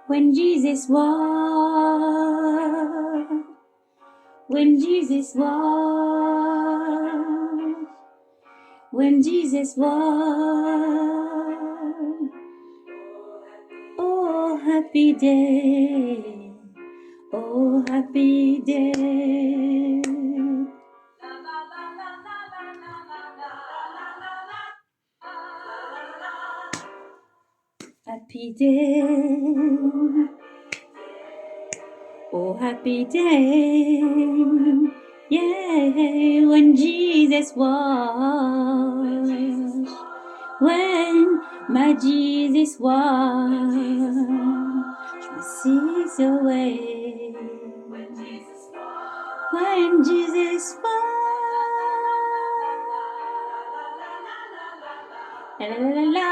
When Jesus washed, when Jesus washed, when Jesus washed. Oh, happy day, oh, happy day. Happy day, oh, happy day. Yeah, when Jesus washed, when my Jesus washed my sins away. When Jesus washed, la la la la la,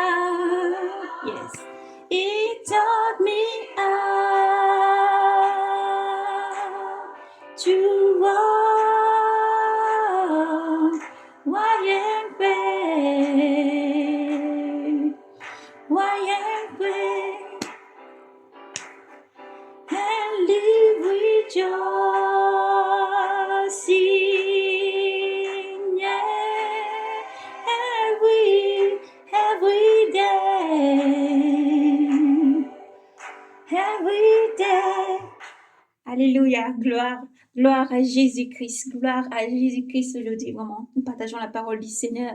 yes, He taught me how to walk and pray, and pray, and live rejoicing, yeah, every day. Alléluia, gloire à Jésus-Christ, gloire à Jésus-Christ aujourd'hui, vraiment. Nous partageons la parole du Seigneur.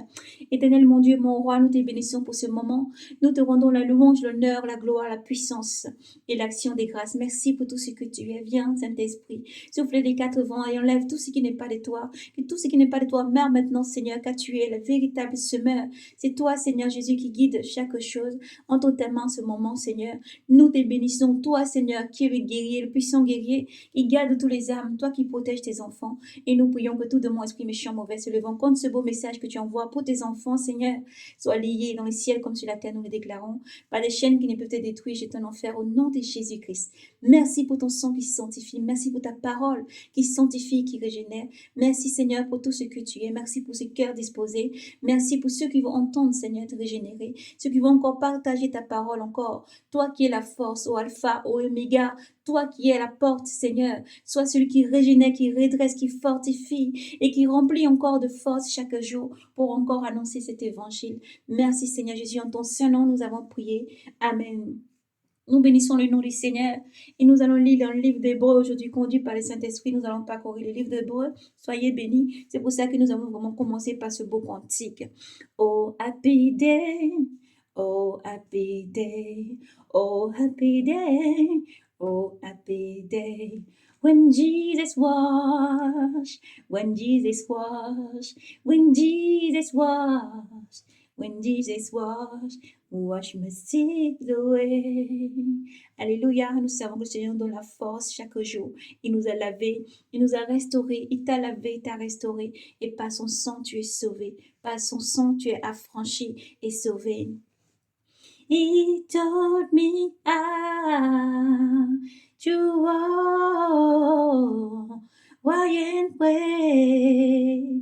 Éternel, mon Dieu, mon roi, nous te bénissons pour ce moment. Nous te rendons la louange, l'honneur, la gloire, la puissance et l'action des grâces. Merci pour tout ce que tu es. Viens, Saint-Esprit, souffle les quatre vents et enlève tout ce qui n'est pas de toi. Que tout ce qui n'est pas de toi meure maintenant, Seigneur, car tu es le véritable semeur. C'est toi, Seigneur Jésus, qui guide chaque chose. Entre tes mains ce moment, Seigneur. Nous te bénissons, toi, Seigneur, qui es le guerrier, le puissant guerrier. Il garde tous les âmes, toi qui protèges tes enfants. Et nous prions que tout démon, esprit méchant, mauvais, se levant contre ce beau message que tu envoies pour tes enfants, Seigneur, soit lié dans le ciel comme sur la terre, nous le déclarons. Par des chaînes qui ne peuvent te détruire, jette en enfer au nom de Jésus-Christ. Merci pour ton sang qui sanctifie. Merci pour ta parole qui sanctifie, qui régénère. Merci, Seigneur, pour tout ce que tu es. Merci pour ce cœur disposé. Merci pour ceux qui vont entendre, Seigneur, te régénérer. Ceux qui vont encore partager ta parole encore. Toi qui es la force, au alpha, au oméga. Toi qui es la porte, Seigneur, sois celui qui régénère, qui redresse, qui fortifie et qui remplit encore de force chaque jour pour encore annoncer cet évangile. Merci Seigneur Jésus, en ton saint nom nous avons prié. Amen. Nous bénissons le nom du Seigneur et nous allons lire dans le livre d'Hébreux aujourd'hui, conduit par le Saint-Esprit. Nous allons parcourir le livre d'Hébreux. Soyez bénis. C'est pour ça que nous avons vraiment commencé par ce beau cantique. Oh, happy day. Oh, happy day. Oh, happy day. Oh, happy day. When Jesus washed, when Jesus washed, when Jesus washed, when Jesus washed, wash my sins away. Alléluia, nous savons que le Seigneur nous donne la force chaque jour. Il nous a lavé, il nous a restauré, il t'a lavé, il t'a restauré. Et par son sang, tu es sauvé. Par son sang, tu es affranchi et sauvé. He taught me how to walk and pray,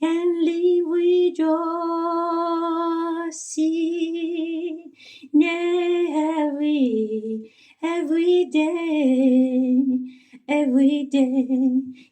and live rejoicing every day.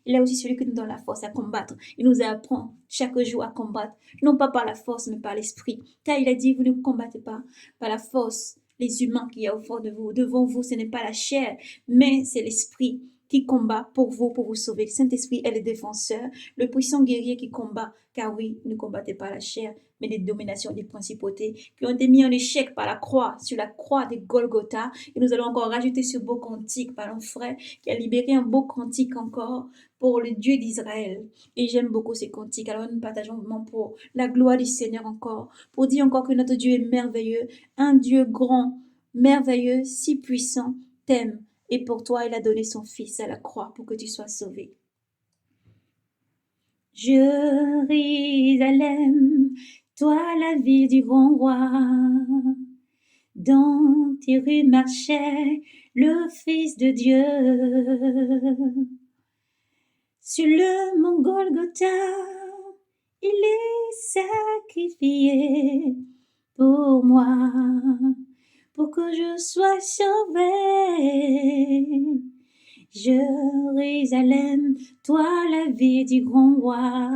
Il est aussi celui qui nous donne la force à combattre. Il nous apprend chaque jour à combattre, non pas par la force, mais par l'esprit. Car il a dit, vous ne combattez pas par la force, les humains qui y a au fond de vous. Devant vous, ce n'est pas la chair, mais c'est l'esprit qui combat pour vous sauver. Le Saint-Esprit est le défenseur, le puissant guerrier qui combat. Car oui, ne combattez pas la chair, mais les dominations des principautés qui ont été mis en échec par la croix, sur la croix de Golgotha. Et nous allons encore rajouter ce beau cantique par un frère qui a libéré un beau cantique encore pour le Dieu d'Israël. Et j'aime beaucoup ces cantiques. Alors nous partageons vraiment pour la gloire du Seigneur encore, pour dire encore que notre Dieu est merveilleux, un Dieu grand, merveilleux, si puissant, t'aime. Et pour toi, il a donné son Fils à la croix pour que tu sois sauvé. Jérusalem, toi la ville du grand roi, dans tes rues marchait le Fils de Dieu. Sur le mont Golgotha, il est sacrifié pour moi, pour que je sois sauvé. Jérusalem, toi la ville du grand roi.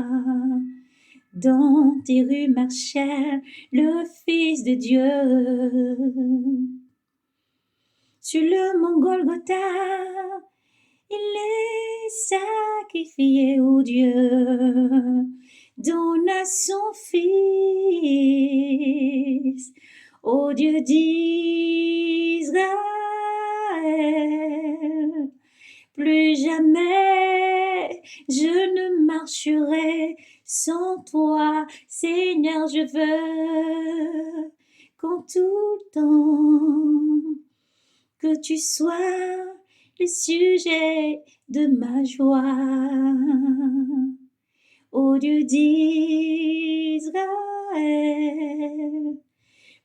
Dans tes rues marchait le Fils de Dieu. Sur le mont Golgotha, il est sacrifié, ô Dieu, donna son Fils, ô Dieu d'Israël. Plus jamais je ne marcherai sans toi, Seigneur, je veux qu'en tout temps que tu sois le sujet de ma joie. Ô Dieu d'Israël,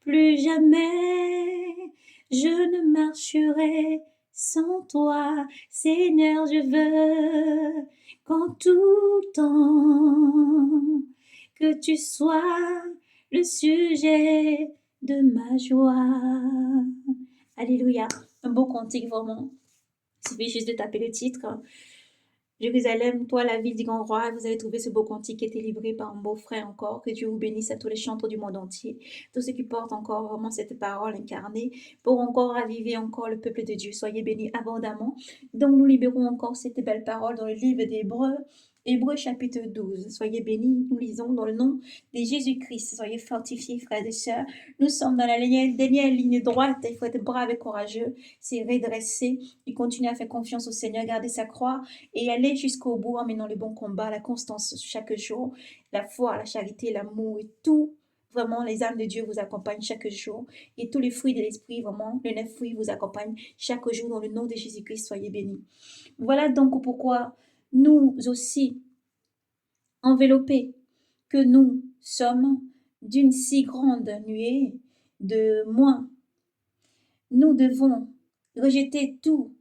plus jamais je ne marcherai sans toi, Seigneur, je veux qu'en tout temps que tu sois le sujet de ma joie. Alléluia. Un beau cantique, vraiment. Il suffit juste de taper le titre. Jérusalem, toi la ville du grand roi, vous avez trouvé ce beau cantique qui a été livré par un beau frère encore. Que Dieu vous bénisse à tous les chanteurs du monde entier, tous ceux qui portent encore vraiment cette parole incarnée pour encore raviver encore le peuple de Dieu. Soyez bénis abondamment. Donc nous libérons encore cette belle parole dans le livre d'Hébreux, Hébreux chapitre 12. Soyez bénis, nous lisons dans le nom de Jésus-Christ. Soyez fortifiés, frères et sœurs. Nous sommes dans la dernière ligne droite. Il faut être brave et courageux, c'est redresser et continuer à faire confiance au Seigneur, garder sa croix et aller jusqu'au bout en menant le bon combat, la constance chaque jour, la foi, la charité, l'amour et tout. Vraiment, les âmes de Dieu vous accompagnent chaque jour et tous les fruits de l'esprit, vraiment, les 9 fruits vous accompagnent chaque jour dans le nom de Jésus-Christ. Soyez bénis. Voilà donc pourquoi nous aussi, enveloppés, que nous sommes d'une si grande nuée de moins, nous devons rejeter tout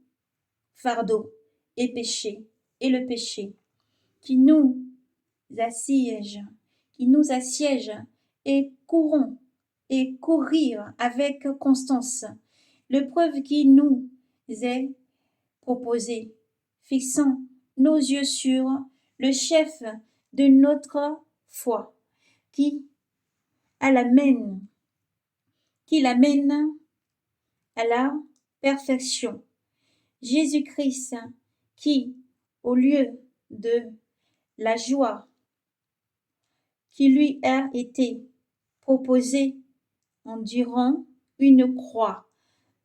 fardeau et péché, et le péché qui nous assiège, et courons et courir avec constance l'épreuve qui nous est proposée, fixant nos yeux sur le chef de notre foi, qui l'amène à la perfection. Jésus-Christ qui, au lieu de la joie qui lui a été proposée, endurant une croix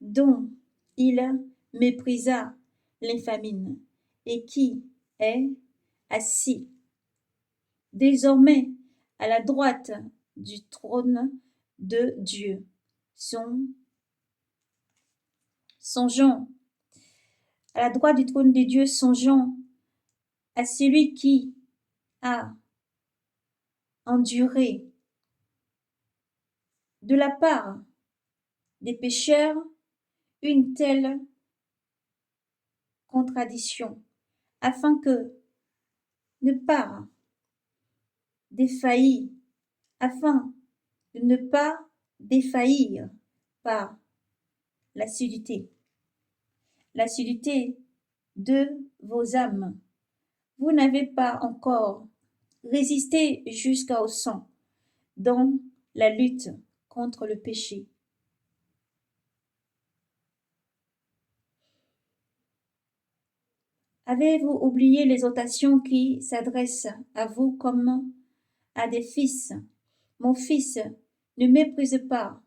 dont il méprisa l'infamie et qui est assis désormais à la droite du trône de Dieu. Songeons à la droite du trône de Dieu, songeons à celui qui a enduré de la part des pécheurs une telle contradiction, afin que ne pas défaillir, afin de ne pas défaillir par l'assiduité de vos âmes. Vous n'avez pas encore résisté jusqu'au sang dans la lutte contre le péché. Avez-vous oublié l'exhortation qui s'adresse à vous comme à des fils? Mon fils, ne méprise pas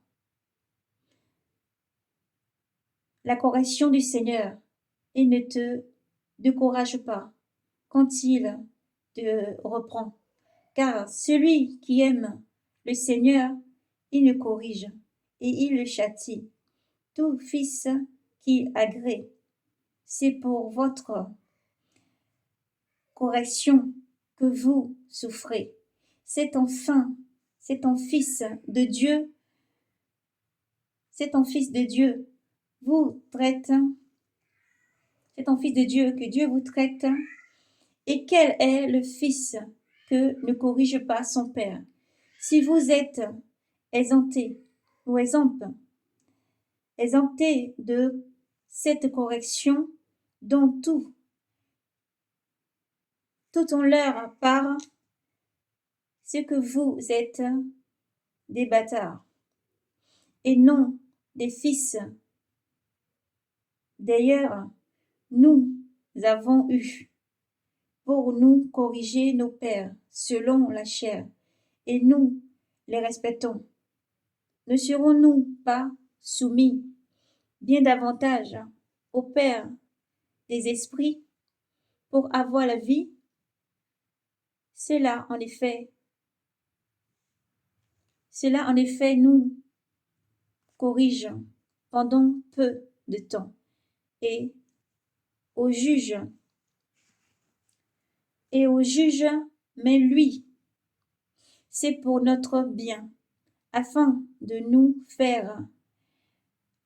la correction du Seigneur et ne te décourage pas quand il te reprend. Car celui qui aime le Seigneur, il le corrige et il le châtie. Tout fils qui agrée, c'est pour votre correction que vous souffrez. C'est un fils de Dieu, c'est un fils de Dieu vous traite, c'est un fils de Dieu que Dieu vous traite. Et quel est le fils que ne corrige pas son père? Si vous êtes exempté ou exemple, exemptés de cette correction dont tout en leur part, ce que vous êtes des bâtards, et non des fils. D'ailleurs, nous avons eu pour nous corriger nos pères selon la chair, et nous les respectons. Ne serons-nous pas soumis bien davantage au Père des esprits pour avoir la vie? Cela en effet nous corrige pendant peu de temps, et au juge, mais lui, c'est pour notre bien, afin de nous faire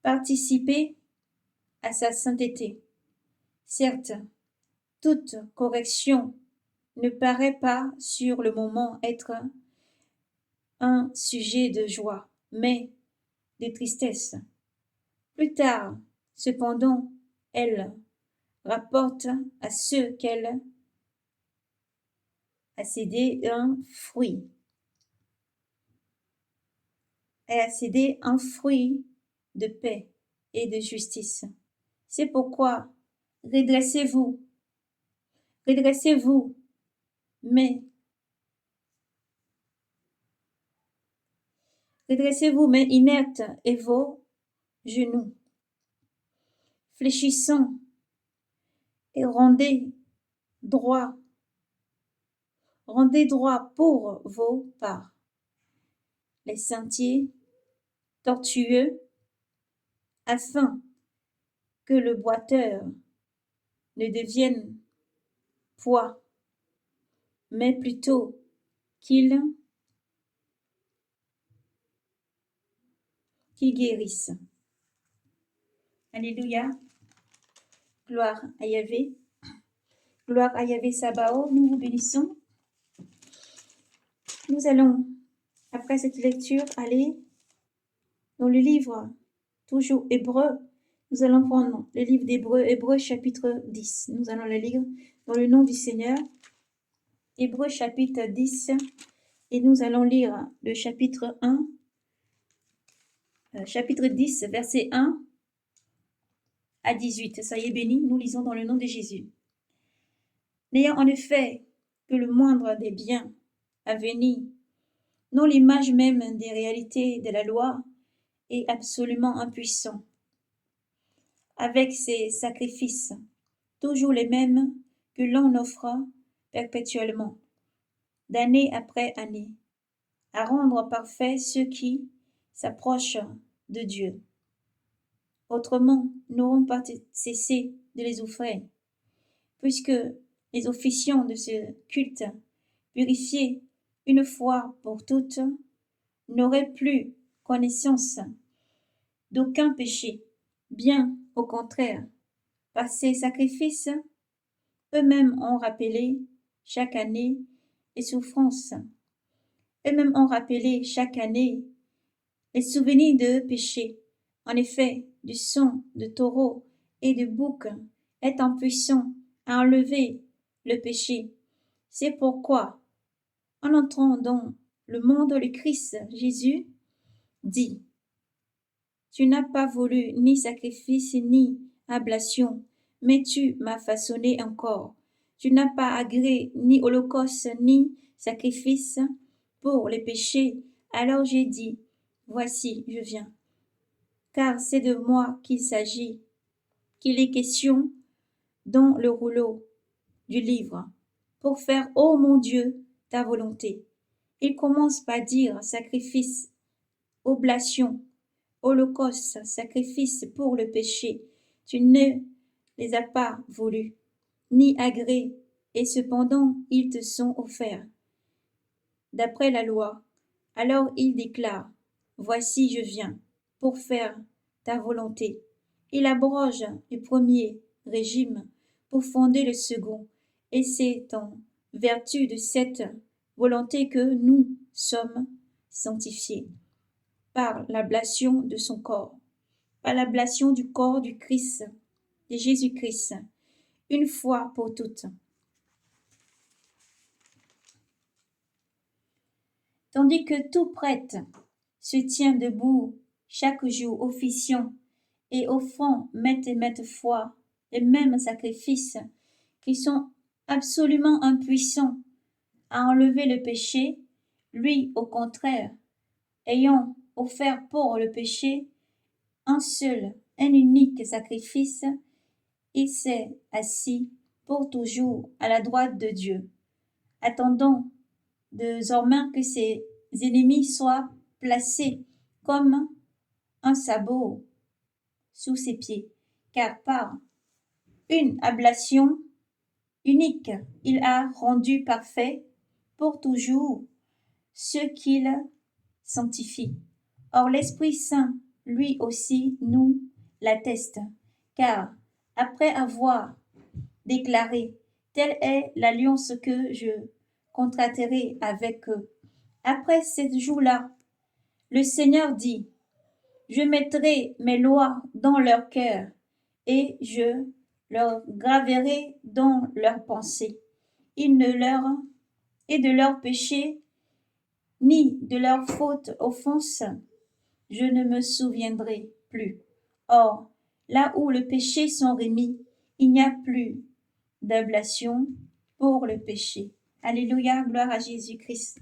participer à sa sainteté. Certes, toute correction ne paraît pas sur le moment être un sujet de joie, mais de tristesse. Plus tard, cependant, elle rapporte à ceux qu'elle a cédé un fruit. Elle a cédé un fruit de paix et de justice. C'est pourquoi redressez-vous, redressez-vous, mais redressez-vous, mais inertes et vos genoux, fléchissant et droit, rendez droit pour vos pas. Les sentiers tortueux, afin que le boiteur ne devienne poids, mais plutôt qu'il guérisse. Alléluia. Gloire à Yahvé. Gloire à Yahvé Sabaoth. Nous vous bénissons. Nous allons, après cette lecture, aller dans le livre, toujours Hébreu. Nous allons prendre le livre d'Hébreu, Hébreu chapitre 10. Nous allons le lire dans le nom du Seigneur. Hébreu chapitre 10. Et nous allons lire le chapitre 1. Chapitre 10, verset 1 à 18. Soyez bénis, nous lisons dans le nom de Jésus. N'ayant en effet que le moindre des biens à venir, non l'image même des réalités de la loi, est absolument impuissant. Avec ses sacrifices, toujours les mêmes que l'on offre perpétuellement, d'année après année, à rendre parfaits ceux qui s'approchent de Dieu. Autrement, nous n'aurons pas cessé de les offrir, puisque les officiants de ce culte, purifiés une fois pour toutes, n'auraient plus connaissance d'aucun péché. Bien au contraire, par ces sacrifices, eux-mêmes ont rappelé chaque année les souffrances. Eux-mêmes ont rappelé chaque année les souvenirs de péché. En effet, du sang de taureau et de bouc est impuissant à enlever le péché. C'est pourquoi, en entrant dans le monde, le Christ Jésus dit: Tu n'as pas voulu ni sacrifice ni ablation, mais tu m'as façonné un corps. Tu n'as pas agréé ni holocauste ni sacrifice pour les péchés. Alors j'ai dit: Voici, je viens. Car c'est de moi qu'il s'agit, qu'il est question dans le rouleau du livre, pour faire, ô mon Dieu, ta volonté. Il commence par dire sacrifice, oblation, holocauste, sacrifice pour le péché. Tu ne les as pas voulus, ni agréés, et cependant ils te sont offerts. D'après la loi, alors il déclare: Voici je viens, pour faire ta volonté. Il abroge le premier régime pour fonder le second, et c'est en vertu de cette volonté que nous sommes sanctifiés par l'ablation de son corps. par l'ablation du corps du Christ, de Jésus-Christ, une fois pour toutes. Tandis que tout prêtre se tient debout chaque jour, officiant et offrant maintes et maintes fois les mêmes sacrifices qui sont absolument impuissants à enlever le péché, lui, au contraire, ayant offert pour le péché un seul, un unique sacrifice, il s'est assis pour toujours à la droite de Dieu, attendant désormais que ses ennemis soient placés comme un sabot sous ses pieds, car par une ablation unique, il a rendu parfait pour toujours ceux qu'il sanctifie. Or l'Esprit Saint, lui aussi, nous l'atteste, car après avoir déclaré « Telle est l'alliance que je contracterai avec eux », après ces jours-là, le Seigneur dit « Je mettrai mes lois dans leur cœur et je leur graverai dans leurs pensées. Il ne leur est de leur péché ni de leur faute offense, je ne me souviendrai plus. Or, là où le péché sont remis, il n'y a plus d'ablation pour le péché. » Alléluia, gloire à Jésus-Christ.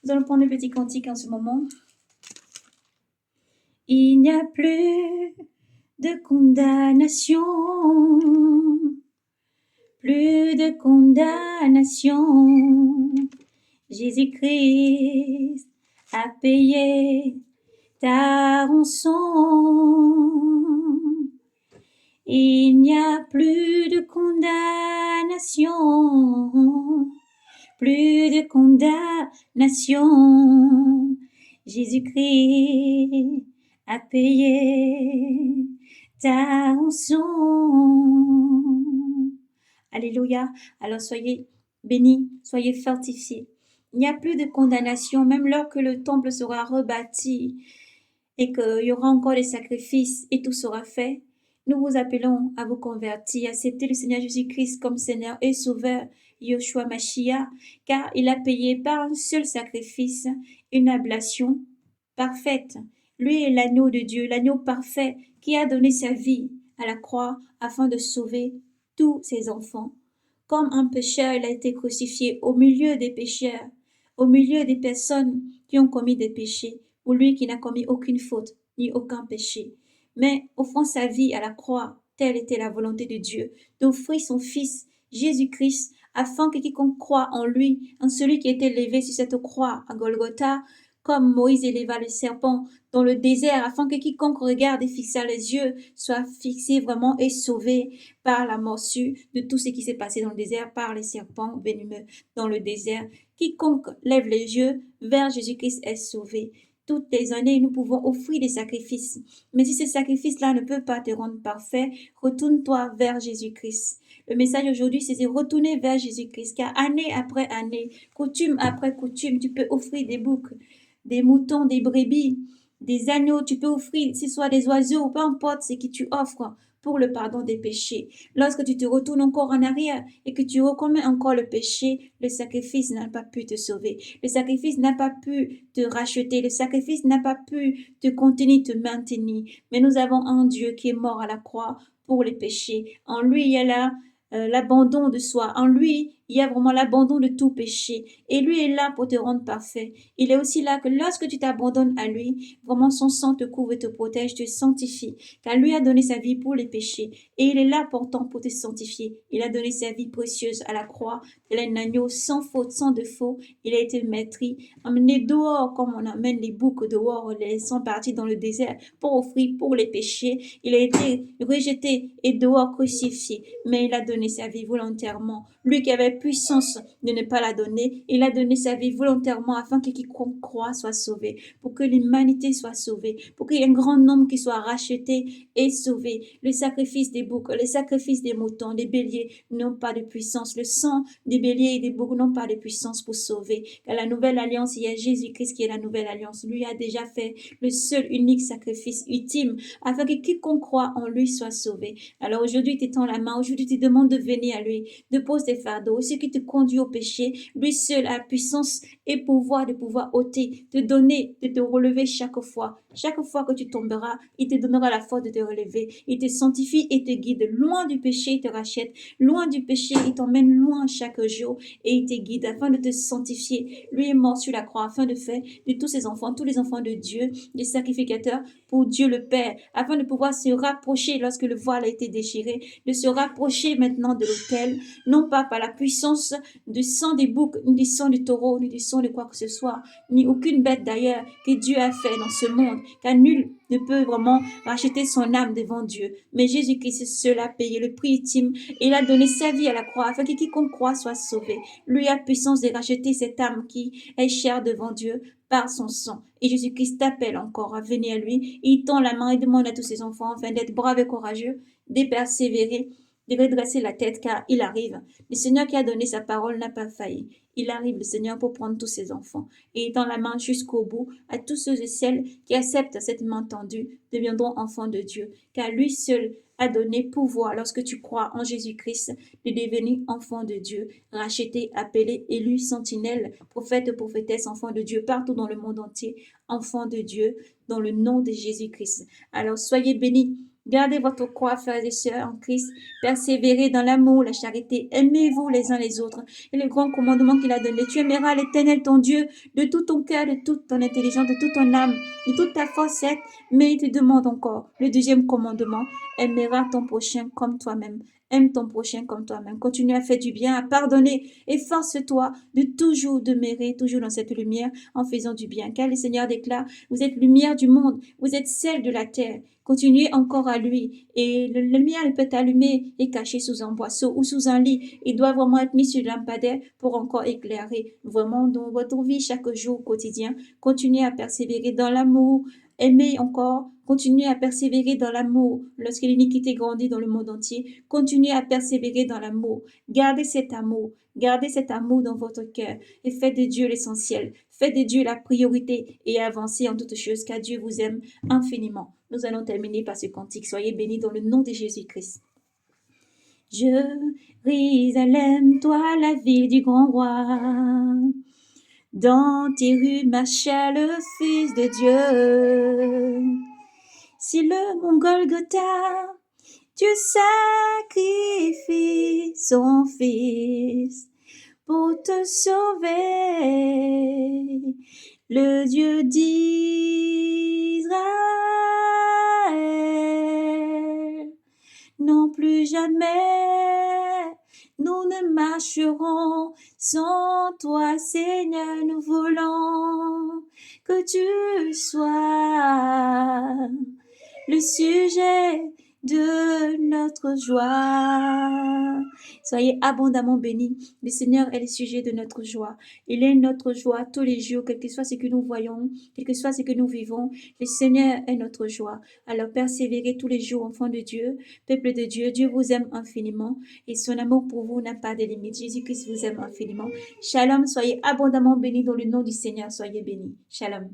Nous allons prendre le petit cantique en ce moment. Il n'y a plus de condamnation, plus de condamnation. Jésus-Christ a payé ta rançon. Il n'y a plus de condamnation, plus de condamnation. Jésus-Christ a payé ta rançon. Alléluia. Alors soyez bénis, soyez fortifiés. Il n'y a plus de condamnation, même lorsque le temple sera rebâti et qu'il y aura encore des sacrifices et tout sera fait. Nous vous appelons à vous convertir, à accepter le Seigneur Jésus-Christ comme Seigneur et Sauveur, Yoshua Mashiach, car il a payé par un seul sacrifice une ablation parfaite. Lui est l'agneau de Dieu, l'agneau parfait qui a donné sa vie à la croix afin de sauver tous ses enfants. Comme un pécheur, il a été crucifié au milieu des pécheurs, au milieu des personnes qui ont commis des péchés, ou lui qui n'a commis aucune faute ni aucun péché. Mais offrant sa vie à la croix, telle était la volonté de Dieu, d'offrir son Fils Jésus-Christ, afin que quiconque croit en lui, en celui qui a été élevé sur cette croix à Golgotha, comme Moïse éleva le serpent dans le désert, afin que quiconque regarde et fixa les yeux soit fixé vraiment et sauvé par la morsure de tout ce qui s'est passé dans le désert, par les serpents venimeux dans le désert. Quiconque lève les yeux vers Jésus-Christ est sauvé. Toutes les années, nous pouvons offrir des sacrifices. Mais si ces sacrifices-là ne peuvent pas te rendre parfait, retourne-toi vers Jésus-Christ. Le message aujourd'hui, c'est de retourner vers Jésus-Christ, car année après année, coutume après coutume, tu peux offrir des boucs, des moutons, des brebis, des agneaux, tu peux offrir, ce soit des oiseaux, peu importe ce que tu offres pour le pardon des péchés. Lorsque tu te retournes encore en arrière et que tu recommets encore le péché, le sacrifice n'a pas pu te sauver. Le sacrifice n'a pas pu te racheter. Le sacrifice n'a pas pu te contenir, te maintenir. Mais nous avons un Dieu qui est mort à la croix pour les péchés. En lui, il y a l'abandon de soi. En lui, il y a vraiment l'abandon de tout péché. Et lui est là pour te rendre parfait. Il est aussi là que lorsque tu t'abandonnes à lui, vraiment son sang te couvre et te protège, te sanctifie. Car lui a donné sa vie pour les péchés. Et il est là pourtant pour te sanctifier. Il a donné sa vie précieuse à la croix. Il est un agneau sans faute, sans défaut. Il a été maîtris, emmené dehors comme on amène les boucs dehors, les laissant partir dans le désert pour offrir pour les péchés. Il a été rejeté et dehors crucifié. Mais il a donné sa vie volontairement. Lui qui avait puissance de ne pas la donner. Il a donné sa vie volontairement afin que quiconque croit soit sauvé, pour que l'humanité soit sauvée, pour qu'il y ait un grand nombre qui soit racheté et sauvé. Le sacrifice des boucs, le sacrifice des moutons, des béliers n'ont pas de puissance. Le sang des béliers et des boucs n'ont pas de puissance pour sauver. Car la nouvelle alliance, il y a Jésus-Christ qui est la nouvelle alliance. Lui a déjà fait le seul unique sacrifice ultime afin que quiconque croit en lui soit sauvé. Alors aujourd'hui, tu tends la main, aujourd'hui, tu demandes de venir à lui, de poser tes fardeaux, ce qui te conduit au péché. Lui seul a la puissance et pouvoir de pouvoir ôter, te donner, de te relever chaque fois. Chaque fois que tu tomberas, il te donnera la force de te relever. Il te sanctifie et te guide. Loin du péché, il te rachète. Loin du péché, il t'emmène loin chaque jour et il te guide afin de te sanctifier. Lui est mort sur la croix afin de faire de tous ses enfants, tous les enfants de Dieu, des sacrificateurs pour Dieu le Père, afin de pouvoir se rapprocher lorsque le voile a été déchiré, de se rapprocher maintenant de l'autel, non pas par la puissance du sang des boucs, ni du sang du taureau, ni du sang de quoi que ce soit, ni aucune bête d'ailleurs que Dieu a fait dans ce monde, car nul ne peut vraiment racheter son âme devant Dieu. Mais Jésus-Christ seul a payé le prix ultime et il a donné sa vie à la croix afin que quiconque croit soit sauvé. Lui a puissance de racheter cette âme qui est chère devant Dieu par son sang. Et Jésus-Christ t'appelle encore à venir à lui. Il tend la main et demande à tous ses enfants afin d'être braves et courageux, de persévérer, de redresser la tête car il arrive. Le Seigneur qui a donné sa parole n'a pas failli. Il arrive, le Seigneur, pour prendre tous ses enfants. Et il tend la main jusqu'au bout à tous ceux et celles qui acceptent cette main tendue, deviendront enfants de Dieu. Car lui seul a donné pouvoir, lorsque tu crois en Jésus-Christ, de devenir enfant de Dieu, racheté, appelé, élu, sentinelle, prophète, prophétesse, enfant de Dieu, partout dans le monde entier, enfant de Dieu, dans le nom de Jésus-Christ. Alors soyez bénis. Gardez votre croix, frères et sœurs, en Christ. Persévérez dans l'amour, la charité. Aimez-vous les uns les autres. Et le grand commandement qu'il a donné, tu aimeras l'Éternel ton Dieu de tout ton cœur, de toute ton intelligence, de toute ton âme, de toute ta force. Mais il te demande encore le deuxième commandement, aimeras ton prochain comme toi-même. Aime ton prochain comme toi-même. Continue à faire du bien, à pardonner. Efforce-toi de toujours demeurer, toujours dans cette lumière, en faisant du bien. Car le Seigneur déclare, vous êtes lumière du monde, vous êtes sel de la terre. Continuez encore à lui. Et le lumière, il peut t'allumer et cacher sous un boisseau ou sous un lit. Il doit vraiment être mis sur le lampadaire pour encore éclairer vraiment dans votre vie chaque jour quotidien. Continuez à persévérer dans l'amour. Aimez encore. Continuez à persévérer dans l'amour. Lorsque l'iniquité grandit dans le monde entier, continuez à persévérer dans l'amour. Gardez cet amour. Gardez cet amour dans votre cœur et faites de Dieu l'essentiel. Faites de Dieu la priorité et avancez en toutes choses car Dieu vous aime infiniment. Nous allons terminer par ce cantique. Soyez bénis dans le nom de Jésus-Christ. Jérusalem, toi la ville du grand roi, dans tes rues marcha le Fils de Dieu. Si le mont Golgotha, Dieu sacrifie son Fils pour te sauver, le Dieu d'Israël. Non plus jamais, nous ne marcherons sans toi, Seigneur, nous voulons que tu sois le sujet de notre joie. Soyez abondamment bénis. Le Seigneur est le sujet de notre joie. Il est notre joie tous les jours, quel que soit ce que nous voyons, quel que soit ce que nous vivons. Le Seigneur est notre joie. Alors persévérez tous les jours, enfants de Dieu, peuple de Dieu. Dieu vous aime infiniment et son amour pour vous n'a pas de limite. Jésus-Christ vous aime infiniment. Shalom, soyez abondamment bénis dans le nom du Seigneur. Soyez bénis. Shalom.